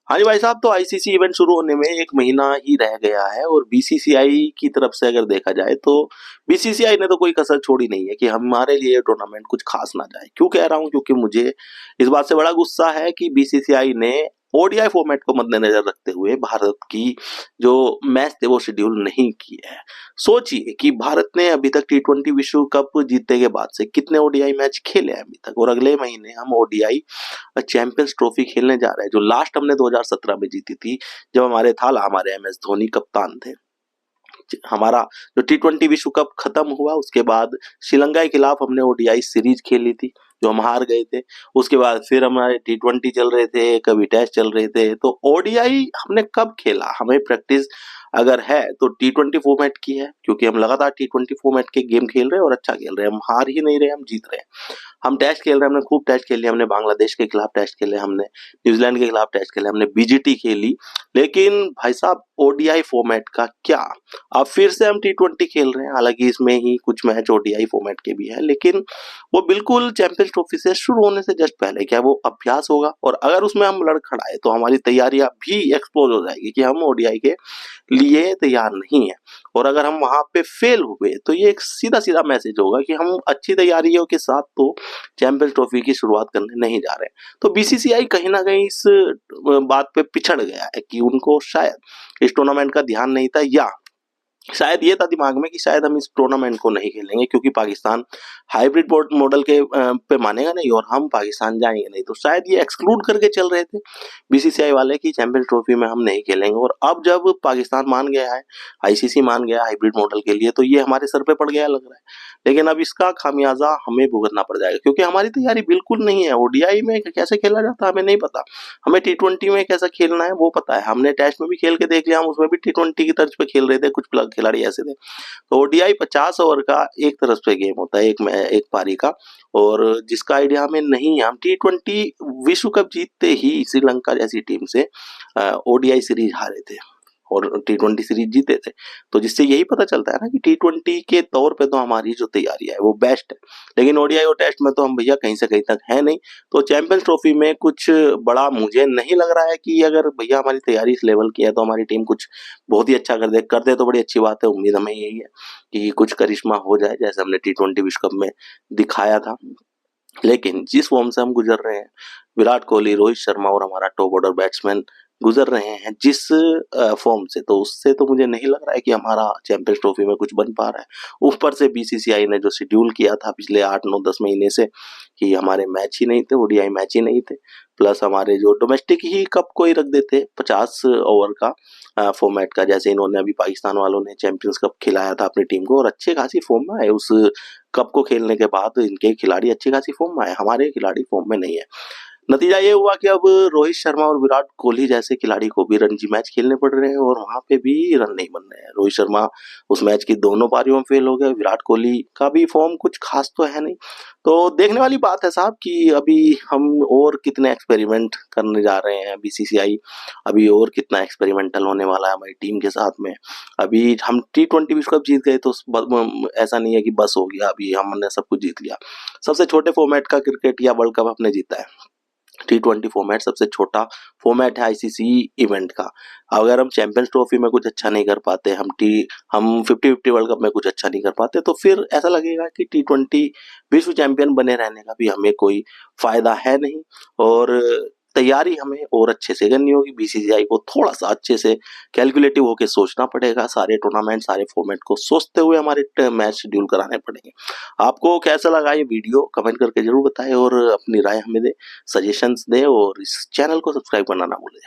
हाँ जी भाई साहब, तो आईसीसी इवेंट शुरू होने में 1 महीना ही रह गया है और बीसीसीआई की तरफ से अगर देखा जाए तो बीसीसीआई ने तो कोई कसर छोड़ी नहीं है कि हमारे लिए ये टूर्नामेंट कुछ खास ना जाए। क्यों कह रहा हूँ? क्योंकि मुझे इस बात से बड़ा गुस्सा है कि बीसीसीआई ने ओडीआई फॉर्मेट को मद्देनजर रखते हुए भारत की जो मैच थे वो शेड्यूल नहीं किए हैं। सोचिए कि भारत ने अभी तक टी20 विश्व कप जीतने के बाद से कितने ओडीआई मैच खेले हैं अभी तक, और अगले महीने हम ओडीआई चैंपियंस ट्रॉफी खेलने जा रहे हैं जो लास्ट हमने 2017 में जीती थी, जब हमारे एम एस धोनी कप्तान थे। हमारा जो टी20 विश्व कप खत्म हुआ उसके बाद श्रीलंका के खिलाफ हमने ओडीआई सीरीज खेली थी जो हम हार गए थे। उसके बाद फिर हमारे टी20 चल रहे थे, कभी टेस्ट चल रहे थे। तो ओडीआई हमने कब खेला? हमें प्रैक्टिस अगर है तो टी20 फॉर्मेट की है, क्योंकि हम लगातार टी20 फॉर्मेट के गेम खेल रहे हैं और अच्छा खेल रहे हैं। हम हार ही नहीं रहे, हम जीत रहे हैं। हम टेस्ट खेल रहे हैं, हमने खूब टेस्ट खेले, हमने बांग्लादेश के खिलाफ टेस्ट खेले, हमने न्यूजीलैंड के खिलाफ टेस्ट खेले, हमने बीजीटी खेली। लेकिन भाई साहब ओडीआई फॉर्मेट का क्या? अब फिर से हम टी20 खेल रहे हैं, हालांकि इसमें ही कुछ मैच ओडीआई फॉर्मेट के भी है, लेकिन वो बिल्कुल चैंपियंस ट्रॉफी से शुरू होने से जस्ट पहले। क्या वो अभ्यास होगा? और अगर उसमें हम लड़खड़ाए तो हमारी तैयारियां भी एक्सपोज हो जाएगी कि हम ओडीआई के लिए तैयार नहीं है। और अगर हम वहां पे फेल हुए तो ये एक सीधा सीधा मैसेज होगा कि हम अच्छी तैयारियों के साथ तो चैंपियंस ट्रॉफी की शुरुआत करने नहीं जा रहे। तो बीसीसीआई कहीं ना कहीं इस बात पे पिछड़ गया है कि उनको शायद इस टूर्नामेंट का ध्यान नहीं था, या शायद ये था दिमाग में कि शायद हम इस टूर्नामेंट को नहीं खेलेंगे क्योंकि पाकिस्तान हाइब्रिड मॉडल के पे मानेगा नहीं और हम पाकिस्तान जाएंगे नहीं। तो शायद ये एक्सक्लूड करके चल रहे थे बीसीसीआई वाले कि चैंपियंस ट्रॉफी में हम नहीं खेलेंगे। और अब जब पाकिस्तान मान गया है, आईसीसी मान गया हाइब्रिड मॉडल के लिए, तो ये हमारे सर पे पड़ गया लग रहा है। लेकिन अब इसका खामियाजा हमें भुगतना पड़ जाएगा क्योंकि हमारी तैयारी बिल्कुल नहीं है। ओडीआई में कैसे खेला जाता है हमें नहीं पता, हमें टी20 में कैसा खेलना है वो पता है। हमने टेस्ट में भी खेल के देख लिया, हम उसमें भी टी20 की तर्ज पे खेल रहे थे, कुछ प्लग खिलाड़ी ऐसे थे। तो ओडीआई 50 ओवर का एक तरफ से गेम होता है, एक पारी का, और जिसका आइडिया हमें नहीं है। हम टी20 विश्व कप जीतते ही श्रीलंका जैसी टीम से ओडीआई सीरीज हारे थे और टी20 सीरीज जीते थे। तो जिससे यही पता चलता है ना कि टी20 के तौर पे तो हमारी जो तैयारी है वो बेस्ट है, लेकिन ओडीआई और टेस्ट में तो हम भैया कहीं से कहीं तक है नहीं। तो चैंपियंस ट्रॉफी में कुछ बड़ा मुझे नहीं लग रहा है कि अगर भैया हमारी तैयारी इस लेवल की है तो हमारी टीम कुछ बहुत ही अच्छा कर दे तो बड़ी अच्छी बात है। उम्मीद हमें यही है कि कुछ करिश्मा हो जाए जैसे हमने टी20 विश्व कप में दिखाया था। लेकिन जिस फॉर्म से हम गुजर रहे हैं, विराट कोहली, रोहित शर्मा और हमारा टॉप ऑर्डर बैट्समैन गुजर रहे हैं जिस फॉर्म से, तो उससे तो मुझे नहीं लग रहा है कि हमारा चैंपियंस ट्रॉफी में कुछ बन पा रहा है। ऊपर से बीसीसीआई ने जो शेड्यूल किया था पिछले 8-9-10 महीने से कि हमारे मैच ही नहीं थे, ओडीआई मैच ही नहीं थे, प्लस हमारे जो डोमेस्टिक ही कप को ही रख देते 50 ओवर का फॉर्मेट का, जैसे इन्होंने अभी पाकिस्तान वालों ने चैंपियंस कप खिलाया था अपनी टीम को और अच्छे खासी फॉर्म में आए। उस कप को खेलने के बाद इनके खिलाड़ी अच्छी खासी फॉर्म में आए, हमारे खिलाड़ी फॉर्म में नहीं है। नतीजा ये हुआ कि अब रोहित शर्मा और विराट कोहली जैसे खिलाड़ी को भी रणजी मैच खेलने पड़ रहे हैं और वहां पे भी रन नहीं बन रहे हैं। रोहित शर्मा उस मैच की दोनों पारियों में फेल हो गए, विराट कोहली का भी फॉर्म कुछ खास तो है नहीं। तो देखने वाली बात है साहब कि अभी हम और कितने एक्सपेरिमेंट करने जा रहे हैं। बीसीसीआई अभी और कितना एक्सपेरिमेंटल होने वाला है हमारी टीम के साथ में। अभी हम टी20 विश्व कप जीत गए तो ऐसा नहीं है कि बस हो गया, अभी हमने सब कुछ जीत लिया। सबसे छोटे फॉर्मेट का क्रिकेट या वर्ल्ड कप हमने जीता है। टी20 फॉर्मेट सबसे छोटा फॉर्मेट है आईसीसी इवेंट का। अगर हम चैंपियंस ट्रॉफी में कुछ अच्छा नहीं कर पाते, हम 50-50 वर्ल्ड कप में कुछ अच्छा नहीं कर पाते, तो फिर ऐसा लगेगा कि टी20 विश्व चैंपियन बने रहने का भी हमें कोई फायदा है नहीं। और तैयारी हमें और अच्छे से करनी होगी। बीसीसीआई को थोड़ा सा अच्छे से कैलकुलेटिव होकर सोचना पड़ेगा, सारे टूर्नामेंट सारे फॉर्मेट को सोचते हुए हमारे मैच शेड्यूल कराने पड़ेंगे। आपको कैसा लगा ये वीडियो कमेंट करके जरूर बताएं और अपनी राय हमें दें, सजेशंस दें और इस चैनल को सब्सक्राइब करना ना भूलें।